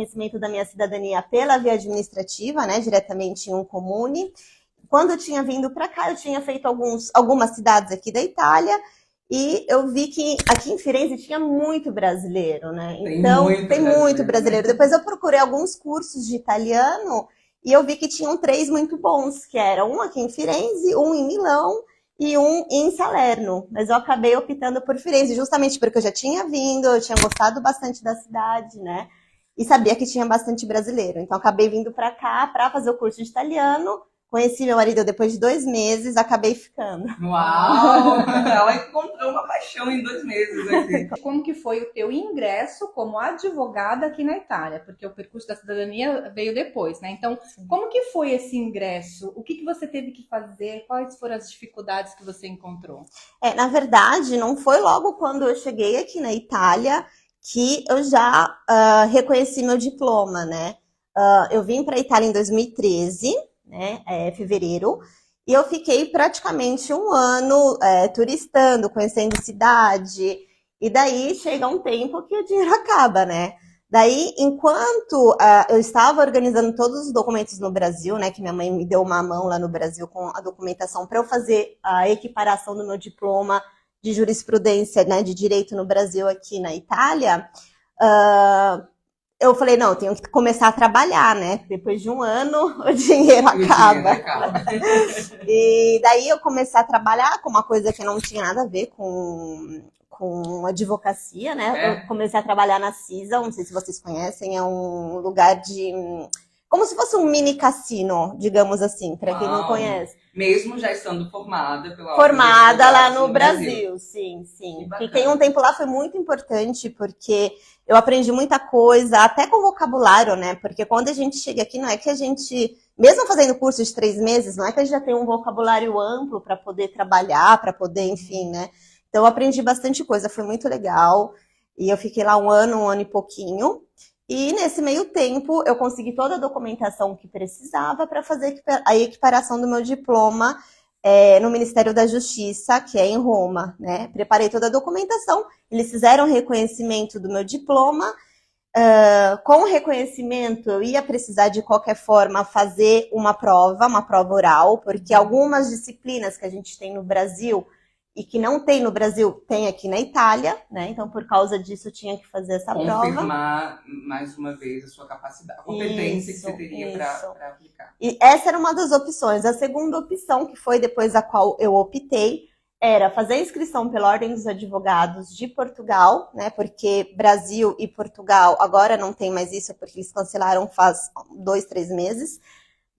reconhecimento da minha cidadania pela via administrativa, né, diretamente em um comune. Quando eu tinha vindo para cá, eu tinha feito algumas cidades aqui da Itália, e eu vi que aqui em Firenze tinha muito brasileiro, né? Então, tem muito brasileiro. Depois eu procurei alguns cursos de italiano e eu vi que tinham 3 muito bons, que eram um aqui em Firenze, um em Milão e um em Salerno. Mas eu acabei optando por Firenze, justamente porque eu já tinha vindo, eu tinha gostado bastante da cidade, né? E sabia que tinha bastante brasileiro. Então, acabei vindo para cá para fazer o curso de italiano. Conheci meu marido depois de 2 meses, acabei ficando. Uau! Ela encontrou uma paixão em 2 meses aqui. Como que foi o teu ingresso como advogada aqui na Itália? Porque o percurso da cidadania veio depois, né? Então, como que foi esse ingresso? O que você teve que fazer? Quais foram as dificuldades que você encontrou? Na verdade, não foi logo quando eu cheguei aqui na Itália que eu já reconheci meu diploma, né? Eu vim para a Itália em 2013, né, fevereiro, e eu fiquei praticamente um ano turistando, conhecendo cidade, e daí chega um tempo que o dinheiro acaba, né? Daí, enquanto eu estava organizando todos os documentos no Brasil, né, que minha mãe me deu uma mão lá no Brasil com a documentação para eu fazer a equiparação do meu diploma de jurisprudência, né, de direito no Brasil aqui na Itália, eu falei, não, eu tenho que começar a trabalhar, né? Depois de um ano, o dinheiro acaba. E daí eu comecei a trabalhar com uma coisa que não tinha nada a ver com advocacia, né? Eu comecei a trabalhar na CISA, não sei se vocês conhecem, é um lugar de... como se fosse um mini cassino, digamos assim, para quem não conhece. Mesmo já estando formada pela formada lá no Brasil, sim. Fiquei um tempo lá, foi muito importante, porque eu aprendi muita coisa, até com vocabulário, né? Porque quando a gente chega aqui, não é que a gente, mesmo fazendo curso de 3 meses, não é que a gente já tem um vocabulário amplo para poder trabalhar, para poder, enfim, né? Então eu aprendi bastante coisa, foi muito legal. E eu fiquei lá um ano e pouquinho. E nesse meio tempo, eu consegui toda a documentação que precisava para fazer a equiparação do meu diploma no Ministério da Justiça, que é em Roma, né? Preparei toda a documentação, eles fizeram o reconhecimento do meu diploma. Com o reconhecimento, eu ia precisar, de qualquer forma, fazer uma prova oral, porque algumas disciplinas que a gente tem no Brasil e que não tem no Brasil, tem aqui na Itália, né? Então, por causa disso, eu tinha que fazer essa prova. Confirmar, mais uma vez, a sua capacidade, a competência que você teria para aplicar. E essa era uma das opções. A segunda opção, que foi depois a qual eu optei, era fazer a inscrição pela Ordem dos Advogados de Portugal, né? Porque Brasil e Portugal agora não tem mais isso, porque eles cancelaram faz 2, 3 meses.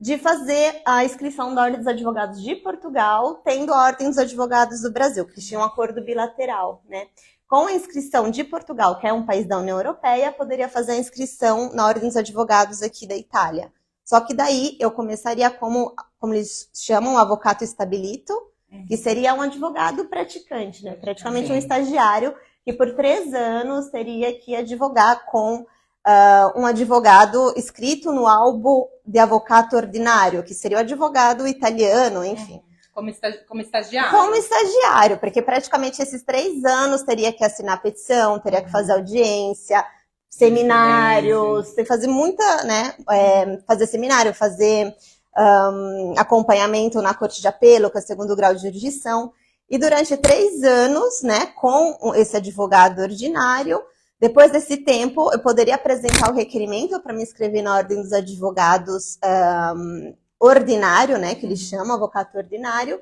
De fazer a inscrição da Ordem dos Advogados de Portugal, tendo a Ordem dos Advogados do Brasil, que tinha um acordo bilateral, né? Com a inscrição de Portugal, que é um país da União Europeia, poderia fazer a inscrição na Ordem dos Advogados aqui da Itália. Só que daí eu começaria como eles chamam, avvocato stabilito, que seria um advogado praticante, né? Praticamente um estagiário, que por 3 anos teria que advogar com um advogado escrito no albo de avvocato ordinário, que seria o advogado italiano, enfim. Como estagiário? Como estagiário, porque praticamente esses 3 anos teria que assinar petição, teria que fazer audiência, seminários, tem que fazer muita, né? Fazer seminário, fazer acompanhamento na corte de apelo, que é o 2º grau de jurisdição. E durante 3 anos, né, com esse advogado ordinário, depois desse tempo, eu poderia apresentar o requerimento para me inscrever na Ordem dos Advogados ordinário, né, que eles chamam, avvocato ordinário,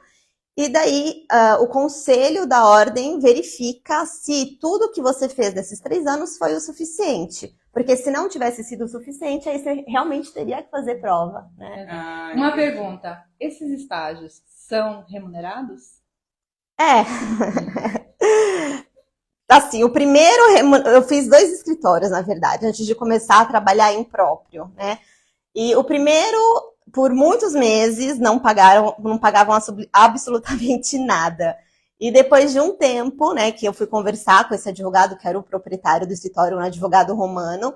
e daí o conselho da ordem verifica se tudo que você fez nesses 3 anos foi o suficiente. Porque se não tivesse sido o suficiente, aí você realmente teria que fazer prova, né? Uma pergunta, esses estágios são remunerados? Assim, o primeiro, eu fiz 2 escritórios, na verdade, antes de começar a trabalhar em próprio, né? E o primeiro, por muitos meses, não pagavam absolutamente nada. E depois de um tempo, né, que eu fui conversar com esse advogado, que era o proprietário do escritório, um advogado romano,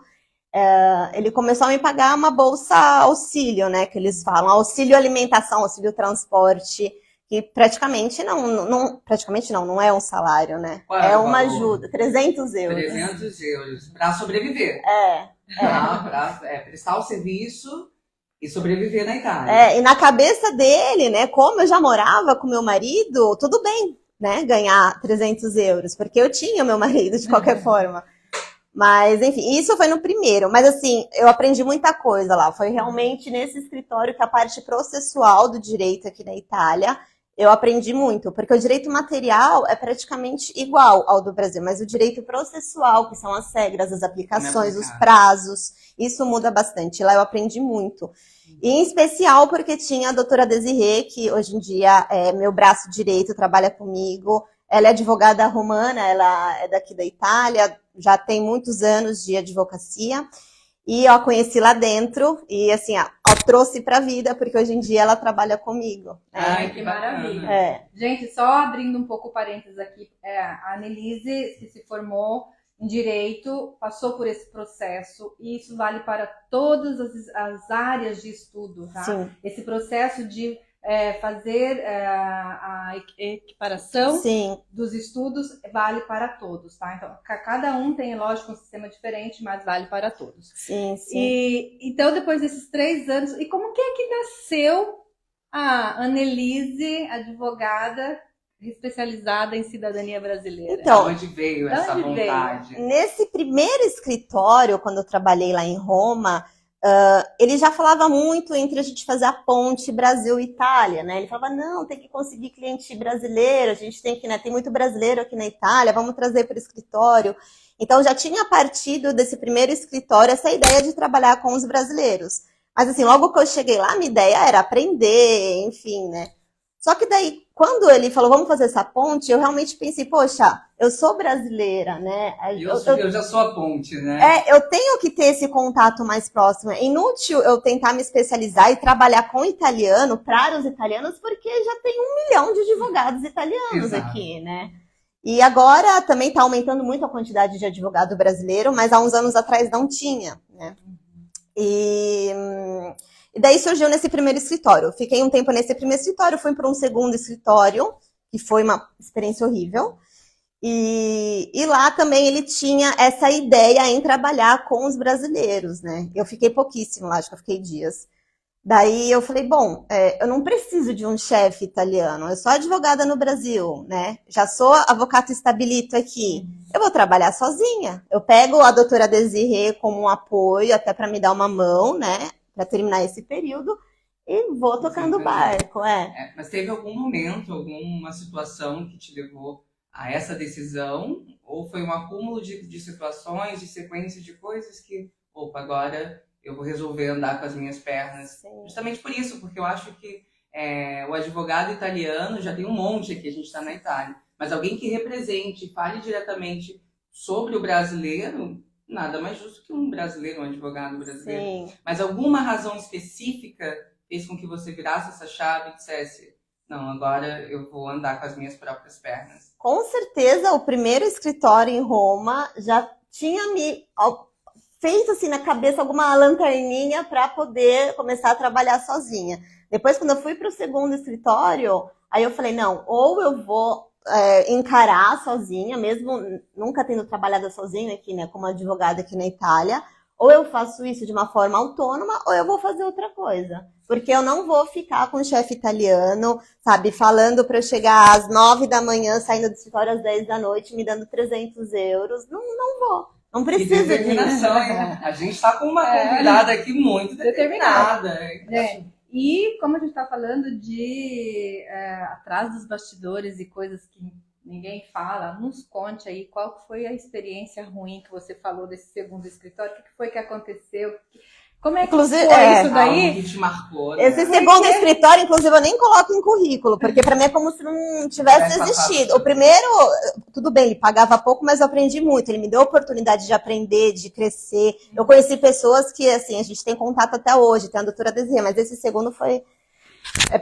ele começou a me pagar uma bolsa auxílio, né, que eles falam, auxílio alimentação, auxílio transporte, que praticamente não é um salário, né? Qual é o uma valor? ajuda, 300 euros. 300 euros para sobreviver. Pra prestar o serviço e sobreviver na Itália. E na cabeça dele, né, como eu já morava com meu marido, tudo bem, né, ganhar 300 euros, porque eu tinha meu marido de qualquer forma. Mas, enfim, isso foi no primeiro. Mas, assim, eu aprendi muita coisa lá. Foi realmente nesse escritório que a parte processual do direito aqui na Itália, eu aprendi muito. Porque o direito material é praticamente igual ao do Brasil. Mas o direito processual, que são as regras, as aplicações, os prazos, isso muda bastante. Lá eu aprendi muito. E, em especial, porque tinha a doutora Desirê, que hoje em dia é meu braço direito, trabalha comigo. Ela é advogada romana, ela é daqui da Itália, já tem muitos anos de advocacia. E eu a conheci lá dentro e, assim, trouxe para a vida, porque hoje em dia ela trabalha comigo. Ai, que maravilha. Gente, só abrindo um pouco parênteses aqui, a Annelise se formou em Direito, passou por esse processo e isso vale para todas as áreas de estudo, tá? Sim. Esse processo de fazer a equiparação dos estudos vale para todos, tá? Então, cada um tem, lógico, um sistema diferente, mas vale para todos. Sim, sim. E, então, depois desses 3 anos, e como que é que nasceu a Annelise, advogada especializada em cidadania brasileira? Então, onde veio essa vontade? Nesse primeiro escritório, quando eu trabalhei lá em Roma, ele já falava muito entre a gente fazer a ponte Brasil-Itália, né? Ele falava, não, tem que conseguir cliente brasileiro, a gente tem que, né, tem muito brasileiro aqui na Itália, vamos trazer para o escritório. Então, já tinha partido desse primeiro escritório essa ideia de trabalhar com os brasileiros. Mas, assim, logo que eu cheguei lá, minha ideia era aprender, enfim, né? Só que daí, quando ele falou, vamos fazer essa ponte, eu realmente pensei, poxa, eu sou brasileira, né? Eu já sou a ponte, né? Eu tenho que ter esse contato mais próximo. É inútil eu tentar me especializar e trabalhar com italiano, para os italianos, porque já tem 1 milhão de advogados italianos aqui, né? E agora também está aumentando muito a quantidade de advogado brasileiro, mas há uns anos atrás não tinha, né? E daí surgiu nesse primeiro escritório. Eu fiquei um tempo nesse primeiro escritório, fui para um segundo escritório, que foi uma experiência horrível. E lá também ele tinha essa ideia em trabalhar com os brasileiros, né? Eu fiquei pouquíssimo lá, acho que eu fiquei dias. Daí eu falei, bom, eu não preciso de um chefe italiano, eu sou advogada no Brasil, né? Já sou avvocato stabilito aqui. Eu vou trabalhar sozinha. Eu pego a doutora Desirê como um apoio, até para me dar uma mão, né? Para terminar esse período, e vou tocando o barco, Mas teve algum momento, alguma situação que te levou a essa decisão? Ou foi um acúmulo de situações, de sequências de coisas que, agora eu vou resolver andar com as minhas pernas? Sim. Justamente por isso, porque eu acho que o advogado italiano já tem um monte aqui, a gente está na Itália, mas alguém que represente, fale diretamente sobre o brasileiro, nada mais justo que um brasileiro, um advogado brasileiro. Sim. Mas alguma razão específica fez com que você virasse essa chave e dissesse, não, agora eu vou andar com as minhas próprias pernas? Com certeza, o primeiro escritório em Roma já tinha me feito assim na cabeça alguma lanterninha para poder começar a trabalhar sozinha. Depois, quando eu fui para o segundo escritório, aí eu falei, não, ou eu vou encarar sozinha, mesmo nunca tendo trabalhado sozinha aqui, né, como advogada aqui na Itália, ou eu faço isso de uma forma autônoma, ou eu vou fazer outra coisa. Porque eu não vou ficar com o chefe italiano, sabe, falando para eu chegar às 9 da manhã, saindo do escritório às 10 da noite, me dando 300 euros. Não vou. Não precisa disso. A gente está com uma convidada aqui muito determinada. E como a gente está falando de atrás dos bastidores e coisas que ninguém fala, nos conte aí qual foi a experiência ruim que você falou desse segundo escritório, o que foi que aconteceu? Como é que foi isso daí? Que te marcou, né? Esse segundo escritório, inclusive, eu nem coloco em currículo, porque para mim é como se não tivesse existido. O primeiro, tudo bem, ele pagava pouco, mas eu aprendi muito. Ele me deu a oportunidade de aprender, de crescer. Eu conheci pessoas que, assim, a gente tem contato até hoje, tem a doutora Desirê, mas esse segundo foi...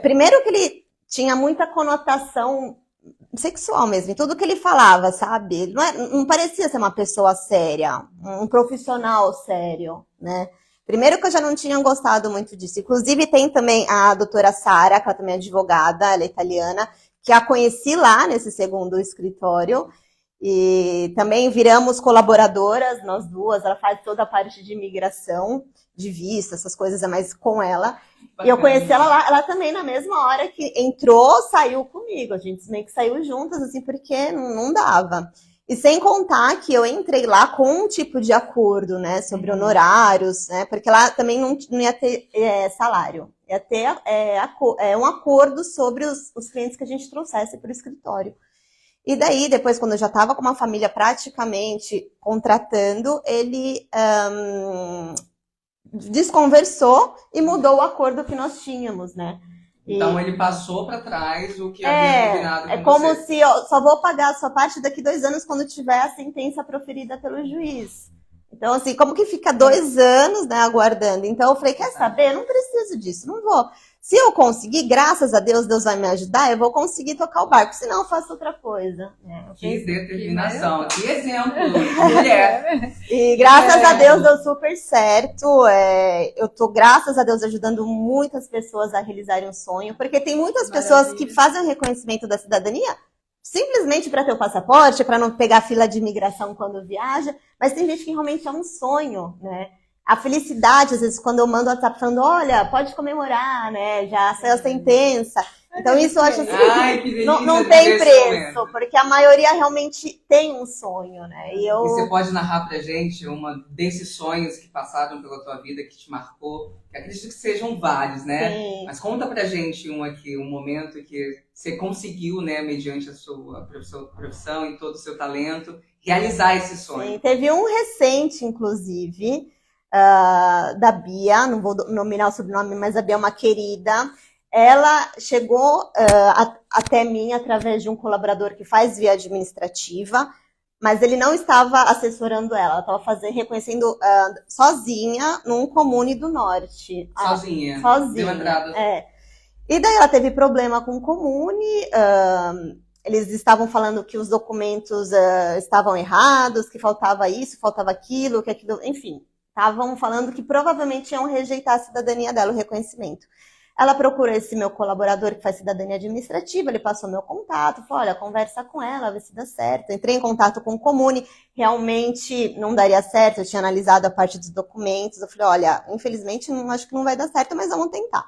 Primeiro que ele tinha muita conotação sexual mesmo, em tudo que ele falava, sabe? Não parecia ser uma pessoa séria, um profissional sério, né? Primeiro que eu já não tinha gostado muito disso. Inclusive tem também a doutora Sara, que ela também é advogada, ela é italiana, que a conheci lá nesse segundo escritório. E também viramos colaboradoras, nós duas. Ela faz toda a parte de imigração, de visto, essas coisas é mais com ela. Bacana. E eu conheci ela lá, ela também na mesma hora que entrou, saiu comigo. A gente meio que saiu juntas, assim, porque não dava. E sem contar que eu entrei lá com um tipo de acordo, né, sobre honorários, né, porque lá também não ia ter salário, ia ter um acordo sobre os clientes que a gente trouxesse para o escritório. E daí, depois, quando eu já estava com uma família praticamente contratando, ele desconversou e mudou o acordo que nós tínhamos, né. Então ele passou para trás o que havia combinado com É como você. se eu só vou pagar a sua parte daqui 2 anos quando tiver a sentença proferida pelo juiz. Então, assim, como que fica 2 anos, né, aguardando? Então eu falei, quer saber? Eu não preciso disso, não vou. Se eu conseguir, graças a Deus, Deus vai me ajudar, eu vou conseguir tocar o barco, senão eu faço outra coisa. Que determinação, que exemplo de mulher. E graças a Deus deu super certo. Eu tô, graças a Deus, ajudando muitas pessoas a realizarem um sonho, porque tem muitas pessoas que fazem o reconhecimento da cidadania simplesmente para ter o passaporte, para não pegar fila de imigração quando viaja, mas tem gente que realmente é um sonho, né? A felicidade, às vezes, quando eu mando o WhatsApp falando, olha, pode comemorar, né? Já saiu a sentença. Então, isso eu acho assim, não tem preço, porque a maioria realmente tem um sonho, né? E você pode narrar pra gente uma desses sonhos que passaram pela tua vida, que te marcou? Que acredito que sejam vários, né? Sim. Mas conta pra gente um momento que você conseguiu, né, mediante a sua profissão e todo o seu talento, realizar esse sonho. Sim, teve um recente, inclusive, da Bia, não vou nominar o sobrenome, mas a Bia é uma querida. Ela chegou até mim através de um colaborador que faz via administrativa, mas ele não estava assessorando ela estava reconhecendo sozinha num comune do norte. Sozinha? Sozinha. Deu entrada. E daí ela teve problema com o comune, eles estavam falando que os documentos estavam errados, que faltava isso, faltava aquilo, que aquilo, enfim. Estavam falando que provavelmente iam rejeitar a cidadania dela, o reconhecimento. Ela procurou esse meu colaborador que faz cidadania administrativa, ele passou meu contato, falou, olha, conversa com ela, vê se dá certo. Entrei em contato com o comune, realmente não daria certo, eu tinha analisado a parte dos documentos, eu falei, olha, infelizmente acho que não vai dar certo, mas vamos tentar.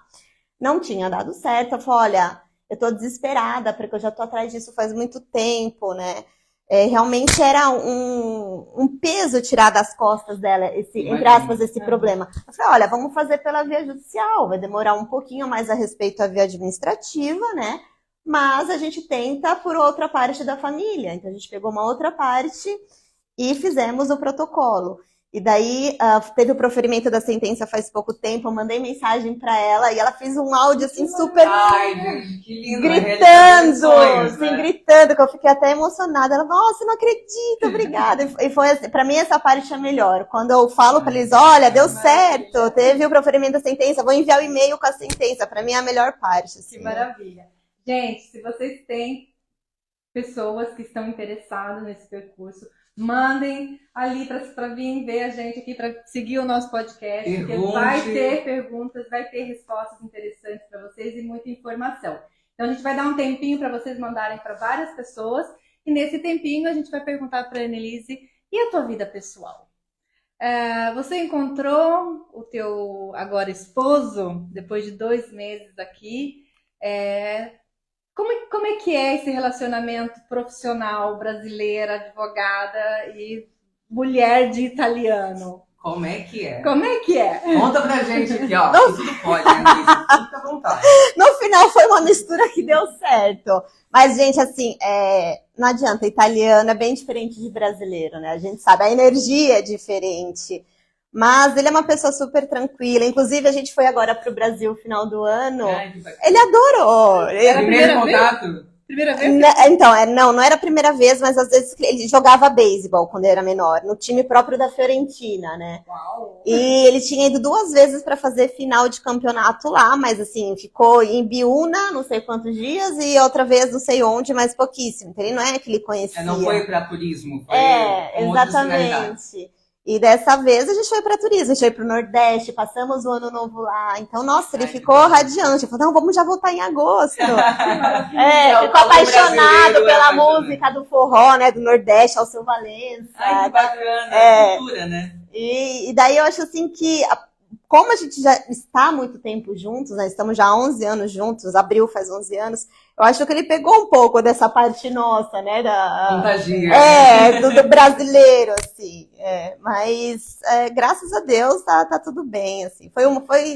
Não tinha dado certo, eu falei, olha, eu tô desesperada, porque eu já tô atrás disso faz muito tempo, né? Realmente era um peso tirar das costas dela, entre aspas, esse problema. Eu falei, olha, vamos fazer pela via judicial, vai demorar um pouquinho mais a respeito à via administrativa, né? Mas a gente tenta por outra parte da família. Então a gente pegou uma outra parte e fizemos o protocolo. E daí teve o proferimento da sentença faz pouco tempo, eu mandei mensagem para ela e ela fez um áudio assim super gente, que lindo, gritando, sonhos, assim, né? Gritando, que eu fiquei até emocionada. Ela falou, nossa, não acredito, obrigada. E foi assim, para mim essa parte é melhor. Quando eu falo para eles, olha, deu certo, teve o proferimento da sentença, vou enviar o e-mail com a sentença, para mim é a melhor parte. Assim. Que maravilha. Gente, se vocês têm pessoas que estão interessadas nesse percurso, mandem ali para vir ver a gente aqui, para seguir o nosso podcast, porque vai ter perguntas, vai ter respostas interessantes para vocês e muita informação. Então a gente vai dar um tempinho para vocês mandarem para várias pessoas e nesse tempinho a gente vai perguntar para a Annelise, e a tua vida pessoal? Você encontrou o teu agora esposo, depois de 2 meses aqui, como é que é esse relacionamento profissional brasileira, advogada e mulher de italiano? Como é que é? Como é que é? Conta pra gente aqui, ó. Tudo pode, Annelise. Fica à vontade. No final foi uma mistura que deu certo. Mas, gente, assim, não adianta. Italiano é bem diferente de brasileiro, né? A gente sabe, a energia é diferente. Mas ele é uma pessoa super tranquila. Inclusive, a gente foi agora para o Brasil no final do ano. Ele adorou. Era Primeiro contato? Primeira vez? Então, não era a primeira vez, mas às vezes ele jogava beisebol quando era menor, no time próprio da Fiorentina, né? Uau. E ele tinha ido 2 vezes para fazer final de campeonato lá, mas assim, ficou em Biúna, não sei quantos dias, e outra vez não sei onde, mas pouquíssimo. Então ele não é que ele conhecia. Não foi para turismo, foi exatamente. E dessa vez a gente foi para turismo, a gente foi para o Nordeste, passamos o ano novo lá. Então, nossa, ele Ai, que ficou legal. radiante. Ele falou, não, vamos já voltar em agosto. É o Ficou povo apaixonado brasileiro, pela apaixonado. música do forró, né, do Nordeste, Alceu Valença. Ai, que bacana, É. cultura, né? E daí eu acho assim que, como a gente já está há muito tempo juntos, né, estamos já há 11 anos juntos, abril faz 11 anos, eu acho que ele pegou um pouco dessa parte nossa, né, Contagia. do brasileiro, assim. Mas, graças a Deus, tá tudo bem, assim.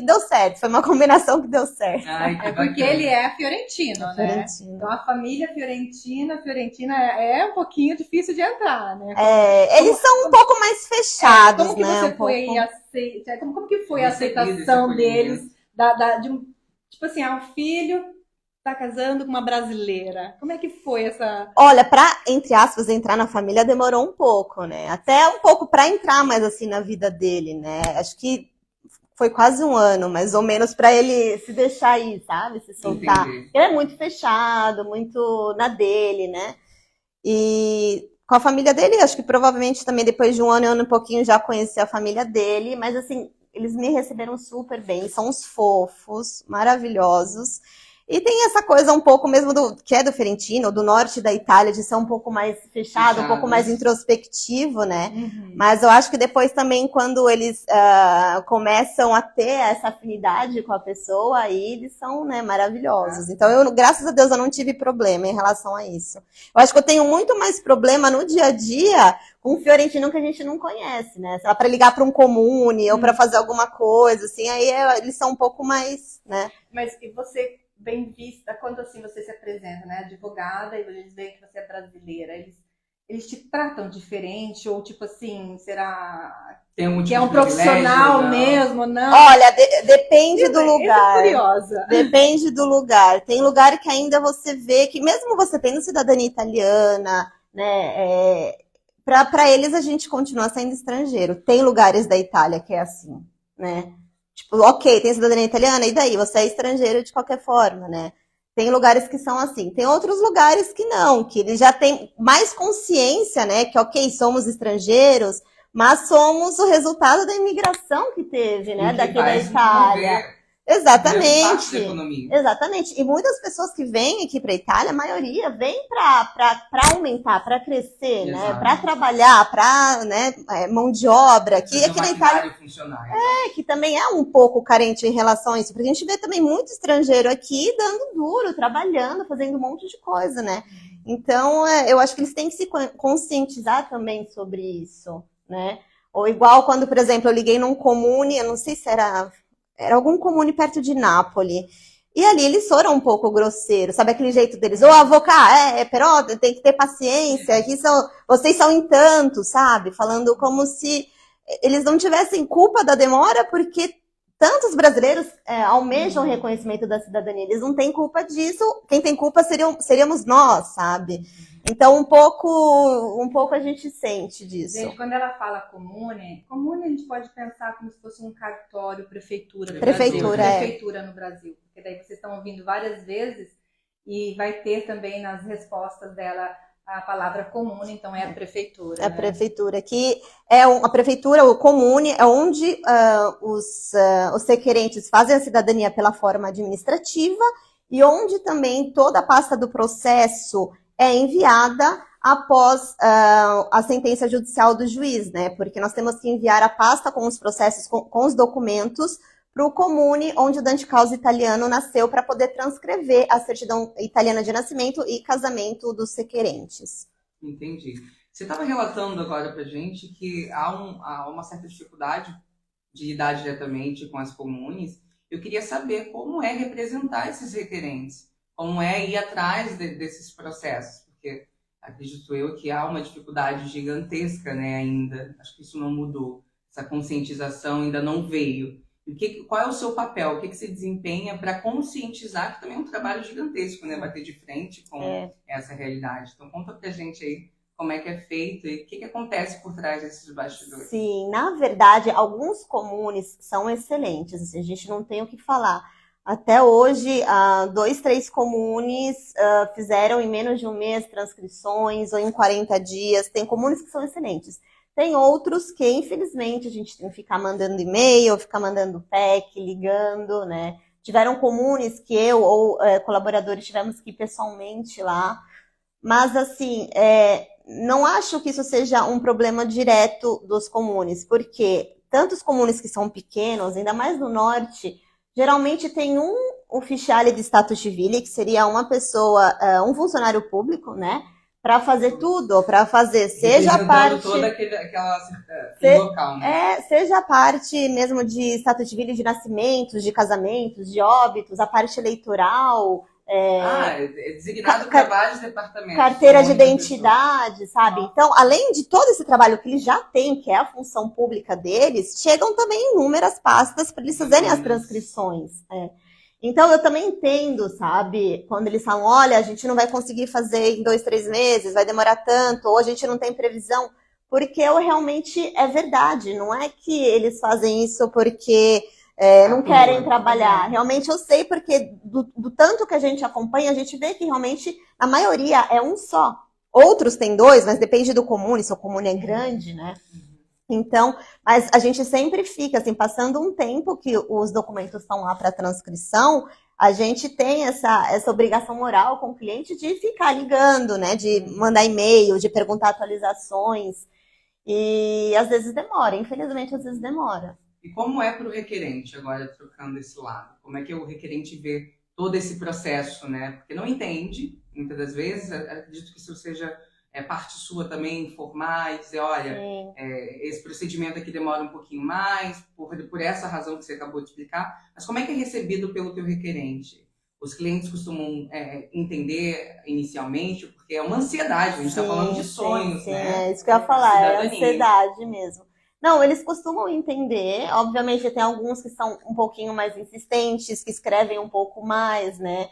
Deu certo, foi uma combinação que deu certo. Ai, que É porque bacana. ele é fiorentino, né? Fiorentino. Então a família fiorentina é um pouquinho difícil de entrar, né? Eles são um pouco mais fechados, Como que né? você um foi pouco... aceitar? Como que foi a Recebido esse aceitação acolhimento. deles tipo assim, um filho tá casando com uma brasileira? Como é que foi essa? Olha, pra, entre aspas, entrar na família demorou um pouco, né? Até um pouco pra entrar mais assim na vida dele, né? Acho que foi quase um ano, mais ou menos, pra ele se deixar ir, sabe? Se soltar. Entendi. Ele é muito fechado, muito na dele, né? E com a família dele, acho que provavelmente também depois de um ano e pouquinho já conheci a família dele, mas assim, eles me receberam super bem, são uns fofos, maravilhosos. E tem essa coisa um pouco mesmo que é do Fiorentino, do norte da Itália, de ser um pouco mais fechado, um pouco mais introspectivo, né? Uhum. Mas eu acho que depois também, quando eles começam a ter essa afinidade com a pessoa, aí eles são, né, maravilhosos. Então, graças a Deus, eu não tive problema em relação a isso. Eu acho que eu tenho muito mais problema no dia a dia com o fiorentino que a gente não conhece, né? Para ligar para um comune ou para fazer alguma coisa, assim, aí eles são um pouco mais, né? Mas e você bem vista, quando assim você se apresenta, né, advogada, e eles veem que você é brasileira, eles te tratam diferente, ou tipo assim, será Tem um que é tipo um de privilégio, profissional não? mesmo, não? Olha, depende do Eu tô lugar. curiosa. Depende do lugar. Tem lugar que ainda você vê que, mesmo você tendo cidadania italiana, né, para eles a gente continua sendo estrangeiro. Tem lugares da Itália que é assim, né? Tipo, ok, tem cidadania italiana, e daí? Você é estrangeiro de qualquer forma, né? Tem lugares que são assim. Tem outros lugares que não, que eles já têm mais consciência, né? Que, ok, somos estrangeiros, mas somos o resultado da imigração que teve, né? E que Daqui da faz Itália. mover grande parte da Exatamente. economia. Exatamente. E muitas pessoas que vêm aqui para a Itália, a maioria vem para aumentar, para crescer, né? Exato. Para trabalhar, para, né, mão de obra. Que Fazer aqui o na Itália maquinário funcionar. que também é um pouco carente em relação a isso, porque a gente vê também muito estrangeiro aqui dando duro, trabalhando, fazendo um monte de coisa, né? Então, eu acho que eles têm que se conscientizar também sobre isso, né? Ou igual quando, por exemplo, eu liguei num comune, eu não sei se era algum comune perto de Nápoles, e ali eles foram um pouco grosseiros, sabe aquele jeito deles? Ô, avocado, però tem que ter paciência, aqui vocês são em tanto, sabe? Falando como se eles não tivessem culpa da demora, porque tantos brasileiros almejam o reconhecimento da cidadania. Eles não têm culpa disso. Quem tem culpa seríamos nós, sabe? Então, um pouco a gente sente disso. Gente, quando ela fala comune a gente pode pensar como se fosse um cartório, prefeitura no Prefeitura, Brasil. Prefeitura no Brasil. Porque daí vocês estão ouvindo várias vezes e vai ter também nas respostas dela a palavra comune, então é a prefeitura. A prefeitura, que é a prefeitura, o comune, é onde os requerentes fazem a cidadania pela forma administrativa e onde também toda a pasta do processo é enviada após a sentença judicial do juiz, né? Porque nós temos que enviar a pasta com os processos, com os documentos, para o comune onde o Dante Causa italiano nasceu, para poder transcrever a certidão italiana de nascimento e casamento dos requerentes. Entendi. Você estava relatando agora para gente que há uma certa dificuldade de lidar diretamente com as comunes. Eu queria saber como é representar esses requerentes, como é ir atrás desses processos, porque acredito eu que há uma dificuldade gigantesca, né, ainda. Acho que isso não mudou, essa conscientização ainda não veio. Qual é o seu papel? O que você desempenha para conscientizar, que também é um trabalho gigantesco, né? Bater de frente com essa realidade. Então, conta pra gente aí como é que é feito e o que acontece por trás desses bastidores. Sim, na verdade, alguns comunes são excelentes, assim, a gente não tem o que falar. Até hoje, 2, 3 comunes fizeram em menos de um mês transcrições, ou em 40 dias. Tem comunes que são excelentes. Tem outros que, infelizmente, a gente tem que ficar mandando e-mail, ficar mandando PEC, ligando, né? Tiveram comunes que eu ou colaboradores tivemos que ir pessoalmente lá. Mas, assim, não acho que isso seja um problema direto dos comunes, porque tantos comunes que são pequenos, ainda mais no norte, geralmente tem o fichário de status civile, que seria uma pessoa, um funcionário público, né? Para fazer tudo, para fazer, seja a parte... toda aquele local, né? Seja a parte mesmo de status civil, de nascimentos, de casamentos, de óbitos, a parte eleitoral... é designado para vários departamentos. Carteira de identidade, sabe? Então, além de todo esse trabalho que eles já têm, que é a função pública deles, chegam também inúmeras pastas para eles fazerem as transcrições. Então, eu também entendo, sabe? Quando eles falam, olha, a gente não vai conseguir fazer em 2, 3 meses, vai demorar tanto, ou a gente não tem previsão, porque realmente é verdade. Não é que eles fazem isso porque não querem trabalhar. Realmente eu sei, porque do tanto que a gente acompanha, a gente vê que realmente a maioria é um só. Outros têm 2, mas depende do comune, se o comune é grande, né? Então, mas a gente sempre fica, assim, passando um tempo que os documentos estão lá para transcrição, a gente tem essa obrigação moral com o cliente de ficar ligando, né? De mandar e-mail, de perguntar atualizações. E às vezes demora, infelizmente às vezes demora. E como é para o requerente, agora trocando esse lado? Como é que o requerente vê todo esse processo, né? Porque não entende, muitas das vezes, acredito que isso seja parte sua também informar e dizer, olha, esse procedimento aqui demora um pouquinho mais, por essa razão que você acabou de explicar, mas como é que é recebido pelo teu requerente? Os clientes costumam entender inicialmente, porque é uma ansiedade, a gente está falando de sonhos, né? É isso que eu ia falar, é ansiedade mesmo. Não, eles costumam entender, obviamente tem alguns que são um pouquinho mais insistentes, que escrevem um pouco mais, né?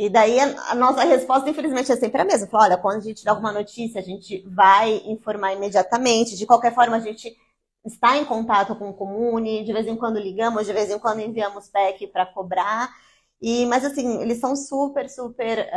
E daí a nossa resposta, infelizmente, é sempre a mesma. Fala, olha, quando a gente dá alguma notícia, a gente vai informar imediatamente. De qualquer forma, a gente está em contato com o comune, de vez em quando ligamos, de vez em quando enviamos PEC para cobrar. Mas assim, eles são super, super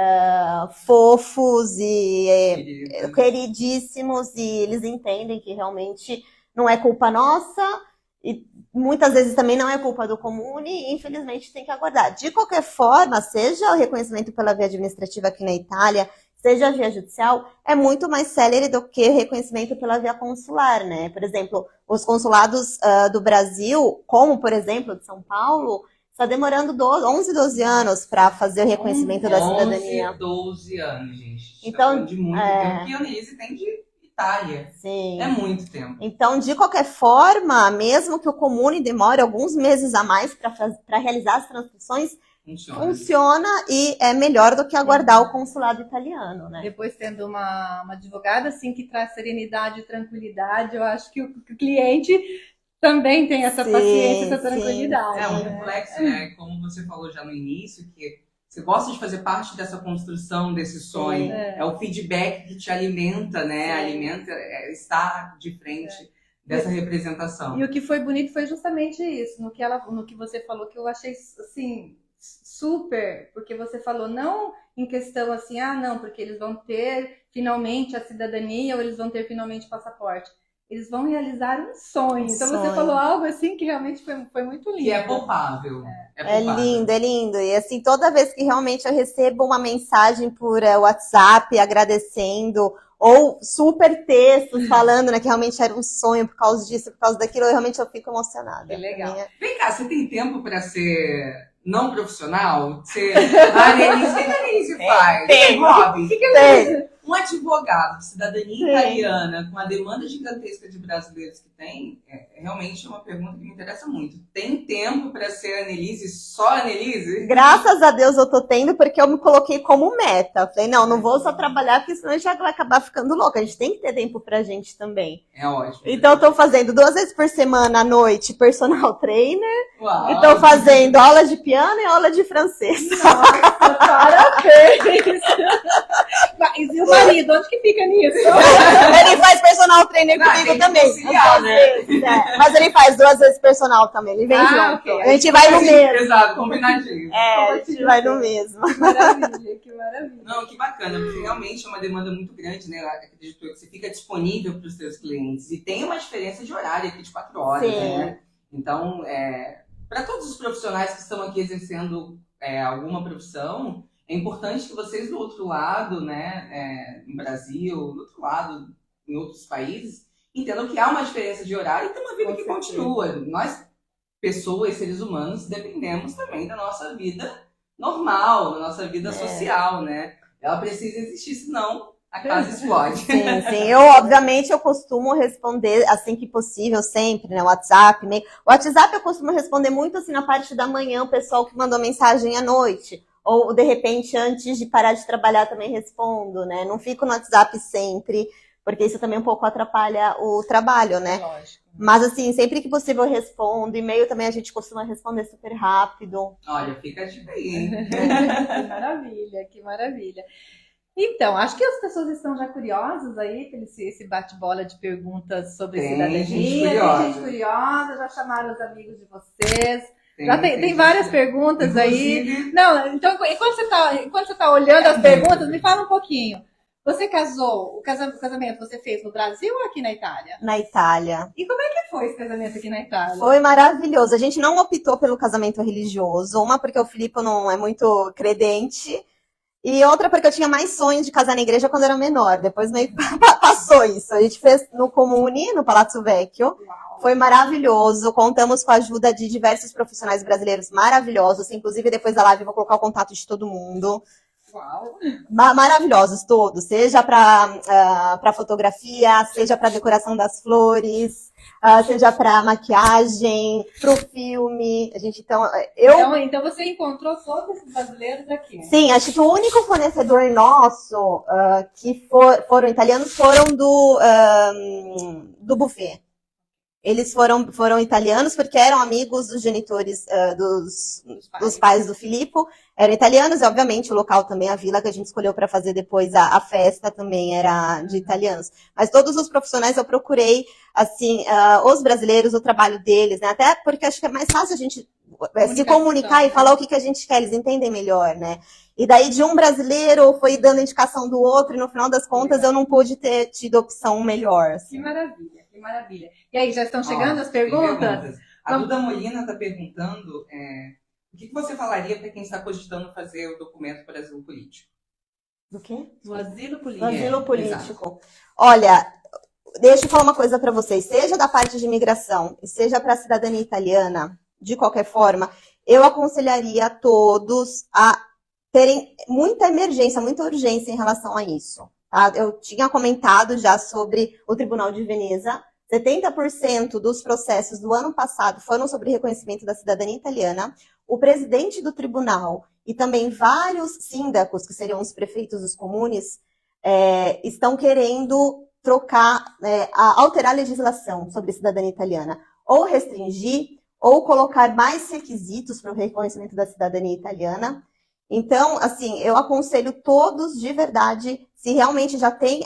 fofos e queridíssimos, e eles entendem que realmente não é culpa nossa, e muitas vezes também não é culpa do comune, e infelizmente tem que aguardar. De qualquer forma, seja o reconhecimento pela via administrativa aqui na Itália, seja a via judicial, é muito mais célere do que o reconhecimento pela via consular, né? Por exemplo, os consulados do Brasil, como por exemplo de São Paulo, está demorando 11, 12 anos para fazer o reconhecimento da cidadania. 11, 12 anos, gente. Então, de muito tempo que a Annelise tem de Itália. Sim. É muito tempo. Então, de qualquer forma, mesmo que o comune demore alguns meses a mais para realizar as transcrições, funciona e é melhor do que aguardar o consulado italiano, né? Depois, tendo uma advogada assim que traz serenidade e tranquilidade, eu acho que o cliente também tem essa paciência, essa tranquilidade. É um reflexo, né? Como você falou já no início, que você gosta de fazer parte dessa construção desse sonho. É o feedback que te alimenta, né? Sim. Alimenta estar de frente dessa representação. E o que foi bonito foi justamente isso, no que você falou, que eu achei assim super, porque você falou não em questão assim, não, porque eles vão ter finalmente a cidadania ou eles vão ter finalmente o passaporte. Eles vão realizar um sonho. Então você falou algo assim que realmente foi muito lindo. E é palpável. É lindo, é lindo. E assim, toda vez que realmente eu recebo uma mensagem por WhatsApp agradecendo, ou super textos falando, né, que realmente era um sonho por causa disso, por causa daquilo, eu fico emocionada. Que legal. Vem cá, você tem tempo para ser não profissional? A Annelise faz. Tem hobby. Tem. Um advogado de cidadania italiana, com a demanda gigantesca de brasileiros que tem, realmente é uma pergunta que me interessa muito. Tem tempo para ser Annelise, só Annelise? Graças a Deus eu tô tendo, porque eu me coloquei como meta. Falei, não vou só trabalhar, porque senão a gente já vai acabar ficando louca. A gente tem que ter tempo pra gente também. É ótimo. Então eu tô fazendo 2 vezes por semana à noite personal trainer. Uau. E tô fazendo aula de piano e aula de francês. Nossa, parabéns! E o marido, onde que fica nisso? Ele faz personal trainer Tem comigo que também. conciliar, né? Mas ele faz 2 vezes personal também, ele vem junto. Ok. A gente vai no mesmo. Exato, combinadinho. A gente vai no mesmo. Que maravilha, que maravilha. Não, que bacana, porque realmente é uma demanda muito grande, né? Acredito eu que você fica disponível para os seus clientes. E tem uma diferença de horário aqui de 4 horas, Sim. né? Então, para todos os profissionais que estão aqui exercendo alguma profissão, é importante que vocês do outro lado, né, no Brasil, do outro lado, em outros países, entendam que há uma diferença de horário e tem uma vida que continua. Nós, pessoas, seres humanos, dependemos também da nossa vida normal, da nossa vida social, né? Ela precisa existir, senão a casa explode. Sim, sim. Eu costumo responder assim que possível, sempre, né? WhatsApp, e-mail. O WhatsApp eu costumo responder muito assim na parte da manhã, o pessoal que mandou mensagem à noite. Ou, de repente, antes de parar de trabalhar, também respondo, né? Não fico no WhatsApp sempre, porque isso também um pouco atrapalha o trabalho, né? Lógico. Mas, assim, sempre que possível eu respondo. E-mail também a gente costuma responder super rápido. Olha, fica a dica aí, hein? Que maravilha, que maravilha. Então, acho que as pessoas estão já curiosas aí por esse bate-bola de perguntas sobre Tem cidadania. gente Tem curiosa. gente curiosa, já chamaram os amigos de vocês. Tem, Já tem várias perguntas aí. Inclusive, Não, então, enquanto você tá olhando as perguntas, me fala um pouquinho. Você casou, o casamento você fez no Brasil ou aqui na Itália? Na Itália. E como é que foi esse casamento aqui na Itália? Foi maravilhoso. A gente não optou pelo casamento religioso. Uma, porque o Filipe não é muito credente. E outra, porque eu tinha mais sonho de casar na igreja quando era menor. Depois meio passou isso. A gente fez no Comune, no Palazzo Vecchio. Uau. Foi maravilhoso. Contamos com a ajuda de diversos profissionais brasileiros maravilhosos. Inclusive, depois da live, eu vou colocar o contato de todo mundo. Uau. Maravilhosos todos. Seja para fotografia, seja para decoração das flores, seja para maquiagem, para o filme. A gente, Então você encontrou todos esses brasileiros aqui. Sim, acho que o único fornecedor nosso que foram italianos foram do buffet. Eles foram italianos porque eram amigos dos genitores dos pais do Filippo. Eram italianos e, obviamente, o local também, a vila que a gente escolheu para fazer depois a festa também era de italianos. Mas todos os profissionais eu procurei, assim, os brasileiros, o trabalho deles, né? Até porque acho que é mais fácil a gente se comunicar e falar o que a gente quer, eles entendem melhor, né? E daí de um brasileiro foi dando indicação do outro e no final das contas eu não pude ter tido opção melhor. Assim. Que maravilha, que maravilha. E aí, já estão chegando as perguntas? A Duda Molina está perguntando o que você falaria para quem está cogitando fazer o documento para asilo político? Do quê? Do asilo Do político. asilo político. Exato. Olha, deixa eu falar uma coisa para vocês. Seja da parte de imigração, seja para a cidadania italiana, de qualquer forma, eu aconselharia a todos a terem muita emergência, muita urgência em relação a isso. Tá? Eu tinha comentado já sobre o Tribunal de Veneza. 70% dos processos do ano passado foram sobre reconhecimento da cidadania italiana. O presidente do tribunal e também vários síndacos, que seriam os prefeitos dos comunes, estão querendo alterar a legislação sobre cidadania italiana. Ou restringir, ou colocar mais requisitos para o reconhecimento da cidadania italiana. Então, assim, eu aconselho todos de verdade, se realmente já tem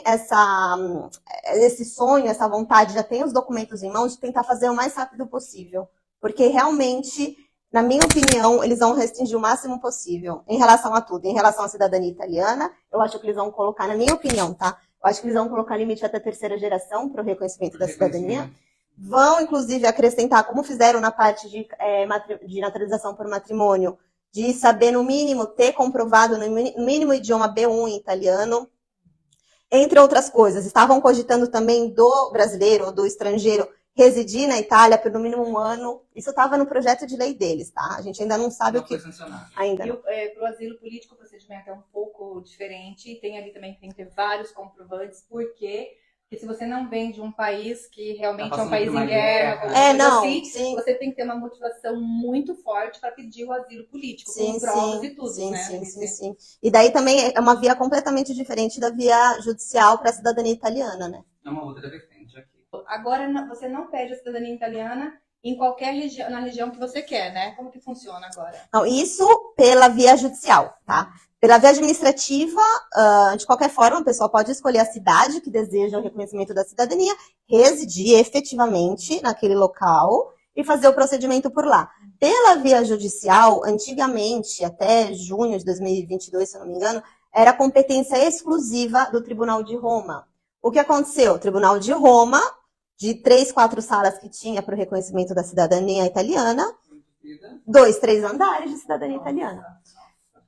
esse sonho, essa vontade, já tem os documentos em mãos, de tentar fazer o mais rápido possível. Porque realmente, na minha opinião, eles vão restringir o máximo possível em relação a tudo. Em relação à cidadania italiana, eu acho que eles vão colocar, na minha opinião, tá? Eu acho que eles vão colocar limite até a 3ª geração para o reconhecimento da cidadania. Vão, inclusive, acrescentar, como fizeram na parte de naturalização por matrimônio, de saber, no mínimo, ter comprovado, no mínimo, idioma B1 em italiano, entre outras coisas. Estavam cogitando também do brasileiro ou do estrangeiro residir na Itália por no mínimo 1 ano. Isso estava no projeto de lei deles, tá? A gente ainda não sabe o que... Ainda não. Para o asilo político, o procedimento é um pouco diferente. Tem ali também que tem que ter vários comprovantes, porque se você não vem de um país que realmente é um país em guerra, sim. Você tem que ter uma motivação muito forte para pedir o asilo político, com provas e tudo, né? Sim. E daí também é uma via completamente diferente da via judicial para a cidadania italiana, né? É uma outra vertente aqui. Agora, você não pede a cidadania italiana em qualquer região, na região que você quer, né? Como que funciona agora? Então, isso pela via judicial, tá? Pela via administrativa, de qualquer forma, a pessoa pode escolher a cidade que deseja o reconhecimento da cidadania, residir efetivamente naquele local e fazer o procedimento por lá. Pela via judicial, antigamente, até junho de 2022, se eu não me engano, era competência exclusiva do Tribunal de Roma. O que aconteceu? O Tribunal de Roma, de 3, 4 salas que tinha para o reconhecimento da cidadania italiana, 2, 3 andares de cidadania italiana.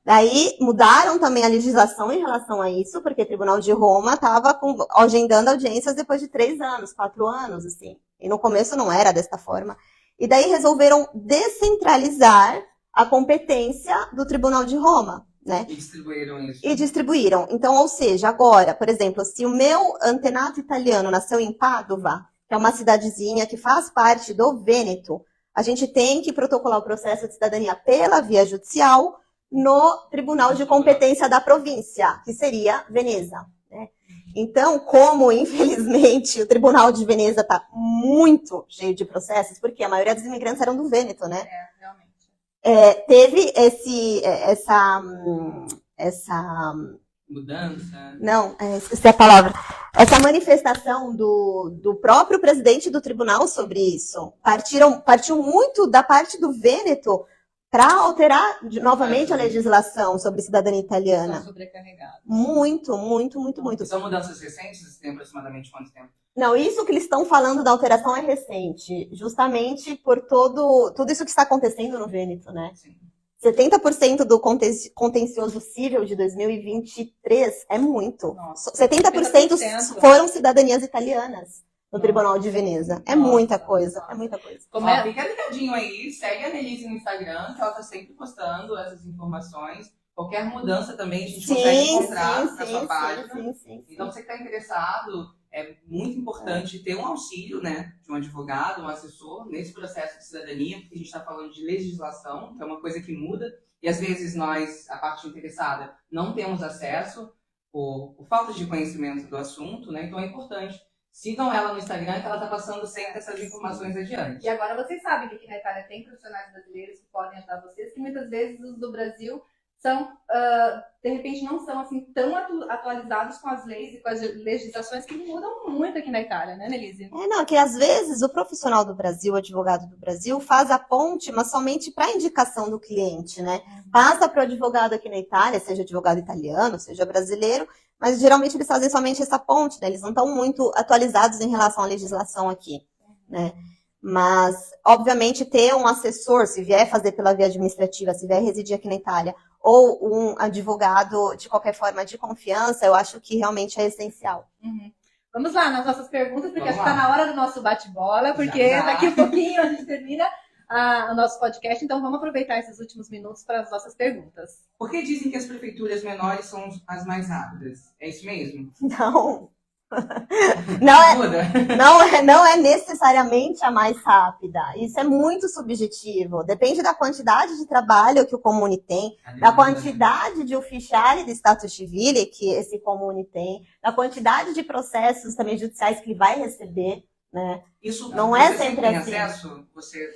Daí mudaram também a legislação em relação a isso, porque o Tribunal de Roma estava agendando audiências depois de 3 anos, 4 anos, assim. E no começo não era desta forma. E daí resolveram descentralizar a competência do Tribunal de Roma, né? E distribuíram isso. E distribuíram. Então, ou seja, agora, por exemplo, se o meu antenato italiano nasceu em Pádua, que é uma cidadezinha que faz parte do Vêneto, a gente tem que protocolar o processo de cidadania pela via judicial no Tribunal de Competência da província, que seria Veneza, né? Então, como, infelizmente, o Tribunal de Veneza está muito cheio de processos, porque a maioria dos imigrantes eram do Vêneto, né? Realmente. Teve essa Mudança. Não, esqueci a palavra. Essa manifestação do próprio presidente do tribunal sobre isso. Partiu muito da parte do Vêneto para alterar novamente a legislação sobre cidadania italiana. Estão sobrecarregados. Muito. São mudanças recentes? Tem aproximadamente quanto tempo? Não, isso que eles estão falando da alteração é recente, justamente por tudo isso que está acontecendo no Vêneto, né? Sim. 70% do contencioso civil de 2023 é muito. Nossa, 70% foram cidadanias italianas no Tribunal de Veneza. É Nossa, muita coisa, nossa. é muita coisa. Ó, fica ligadinho aí, segue a Annelise no Instagram, que ela tá sempre postando essas informações. Qualquer mudança também a gente consegue encontrar na sua página. Sim. Então, você que está interessado, é muito importante ter um auxílio, né, de um advogado, um assessor, nesse processo de cidadania, porque a gente está falando de legislação, que é uma coisa que muda, e às vezes nós, a parte interessada, não temos acesso por falta de conhecimento do assunto, né, então é importante. Sigam ela no Instagram, que ela está passando sempre essas informações adiante. E agora vocês sabem que aqui na Itália tem profissionais brasileiros que podem ajudar vocês, que muitas vezes os do Brasil são, de repente, não são assim tão atualizados com as leis e com as legislações que mudam muito aqui na Itália, né, Annelise? Que às vezes o profissional do Brasil, o advogado do Brasil, faz a ponte, mas somente para indicação do cliente, né? Passa para o advogado aqui na Itália, seja advogado italiano, seja brasileiro, mas geralmente eles fazem somente essa ponte, né? Eles não estão muito atualizados em relação à legislação aqui, né? Mas, obviamente, ter um assessor, se vier fazer pela via administrativa, se vier residir aqui na Itália, ou um advogado, de qualquer forma, de confiança, eu acho que realmente é essencial. Uhum. Vamos lá nas nossas perguntas, porque Vamos acho que está lá. na hora do nosso bate-bola, porque Já. daqui a pouquinho a gente termina o nosso podcast, então vamos aproveitar esses últimos minutos para as nossas perguntas. Por que dizem que as prefeituras menores são as mais rápidas? É isso mesmo? Não. Muda? Não é necessariamente a mais rápida. Isso é muito subjetivo. Depende da quantidade de trabalho que o comune tem, da quantidade de ufficiali de status civile que esse comune tem, da quantidade de processos também judiciais que ele vai receber, né? Isso Não você é sempre sempre tem assim. acesso, você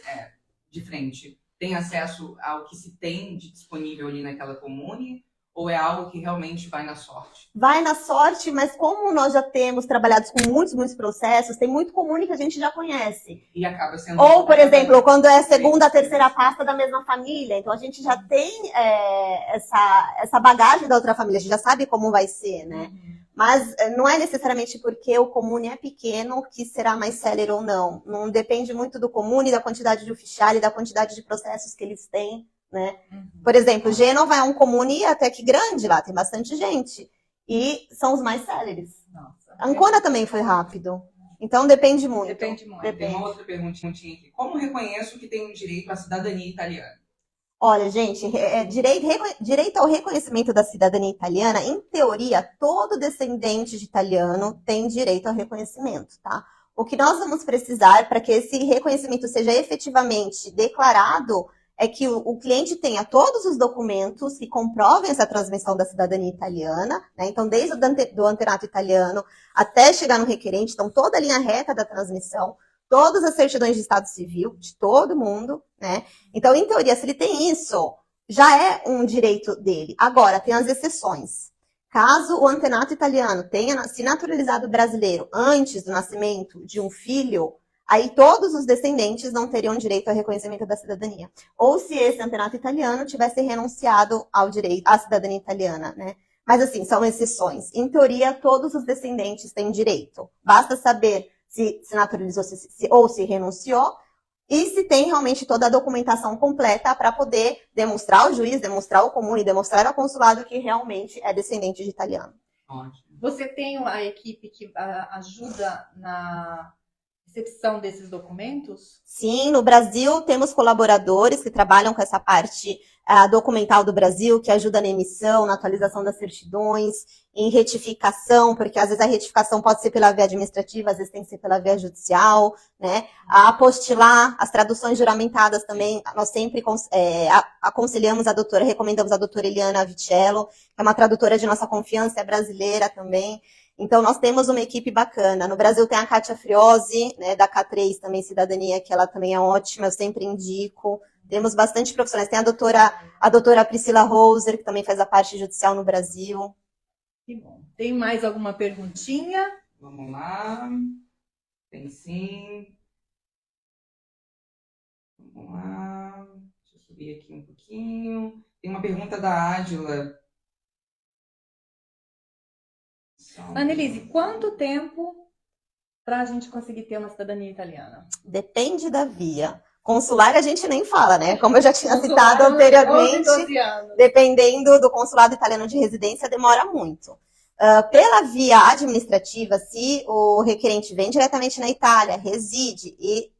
de frente, tem acesso ao que se tem de disponível ali naquela comune? Ou é algo que realmente vai na sorte? Vai na sorte, mas como nós já temos trabalhado com muitos processos, tem muito comune que a gente já conhece. E acaba sendo... Ou, por exemplo, quando é a segunda, terceira pasta da mesma família. Então, a gente já tem essa bagagem da outra família. A gente já sabe como vai ser, né? Mas não é necessariamente porque o comune é pequeno que será mais célere ou não. Não depende muito do comune, da quantidade de ufficiali, da quantidade de processos que eles têm, né? Por exemplo, Gênova é um comune até que grande lá, tem bastante gente. E são os mais céleres. Nossa. Ancona também foi rápido. Então depende muito. Depende muito. Tem uma outra perguntinha aqui. Como reconheço que tenho direito à cidadania italiana? Olha, gente, direito ao reconhecimento da cidadania italiana, em teoria, todo descendente de italiano tem direito ao reconhecimento, tá? O que nós vamos precisar para que esse reconhecimento seja efetivamente declarado é que o cliente tenha todos os documentos que comprovem essa transmissão da cidadania italiana, né? Então, desde o do antenato italiano até chegar no requerente, então toda a linha reta da transmissão, todas as certidões de estado civil, de todo mundo, né? Então, em teoria, se ele tem isso, já é um direito dele. Agora, tem as exceções. Caso o antenato italiano tenha se naturalizado brasileiro antes do nascimento de um filho, aí todos os descendentes não teriam direito ao reconhecimento da cidadania. Ou se esse antenato italiano tivesse renunciado ao direito à cidadania italiana, né? Mas assim, são exceções. Em teoria, todos os descendentes têm direito. Basta saber se naturalizou ou se renunciou, e se tem realmente toda a documentação completa para poder demonstrar ao juiz, demonstrar ao comune, demonstrar ao consulado que realmente é descendente de italiano. Ótimo. Você tem a equipe que ajuda na recepção desses documentos? Sim, no Brasil temos colaboradores que trabalham com essa parte documental do Brasil, que ajuda na emissão, na atualização das certidões, em retificação, porque às vezes a retificação pode ser pela via administrativa, às vezes tem que ser pela via judicial, né? A apostilar, as traduções juramentadas também, nós sempre aconselhamos a doutora, recomendamos a doutora Eliana Vicello, que é uma tradutora de nossa confiança, é brasileira também. Então, nós temos uma equipe bacana. No Brasil tem a Kátia Friosi, né, da K3 também, Cidadania, que ela também é ótima, eu sempre indico. Temos bastante profissionais. Tem a doutora Priscila Roser, que também faz a parte judicial no Brasil. Que bom. Tem mais alguma perguntinha? Vamos lá. Tem sim. Vamos lá. Deixa eu subir aqui um pouquinho. Tem uma pergunta da Ádila. Annelise, quanto tempo para a gente conseguir ter uma cidadania italiana? Depende da via. Consular a gente nem fala, né? Como eu já tinha citado anteriormente, 12 anos. dependendo do consulado italiano de residência, demora muito. Pela via administrativa, se o requerente vem diretamente na Itália, reside e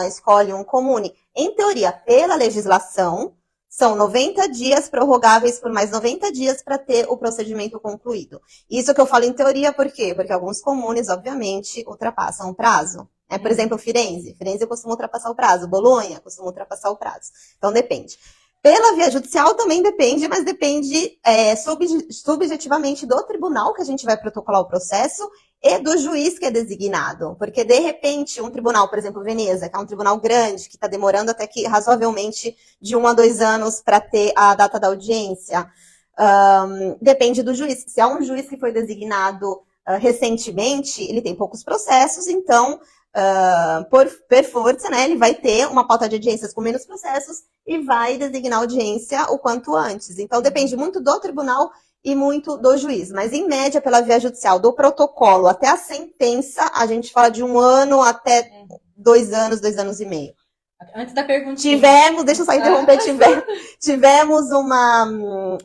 escolhe um comune, em teoria, pela legislação, são 90 dias prorrogáveis por mais 90 dias para ter o procedimento concluído. Isso que eu falo em teoria, por quê? Porque alguns comunes, obviamente, ultrapassam o prazo. Por exemplo, Firenze. Firenze costuma ultrapassar o prazo. Bolonha costuma ultrapassar o prazo. Então, depende. Pela via judicial também depende, mas depende subjetivamente do tribunal que a gente vai protocolar o processo e do juiz que é designado. Porque, de repente, um tribunal, por exemplo, Veneza, que é um tribunal grande, que está demorando até que razoavelmente de 1 a 2 anos para ter a data da audiência, depende do juiz. Se é um juiz que foi designado recentemente, ele tem poucos processos, então, por força, né, ele vai ter uma pauta de audiências com menos processos e vai designar audiência o quanto antes. Então, depende muito do tribunal e muito do juiz. Mas, em média, pela via judicial, do protocolo até a sentença, a gente fala de 1 ano até 2 anos, 2 anos e meio. Antes da perguntinha. Deixa eu só interromper, tivemos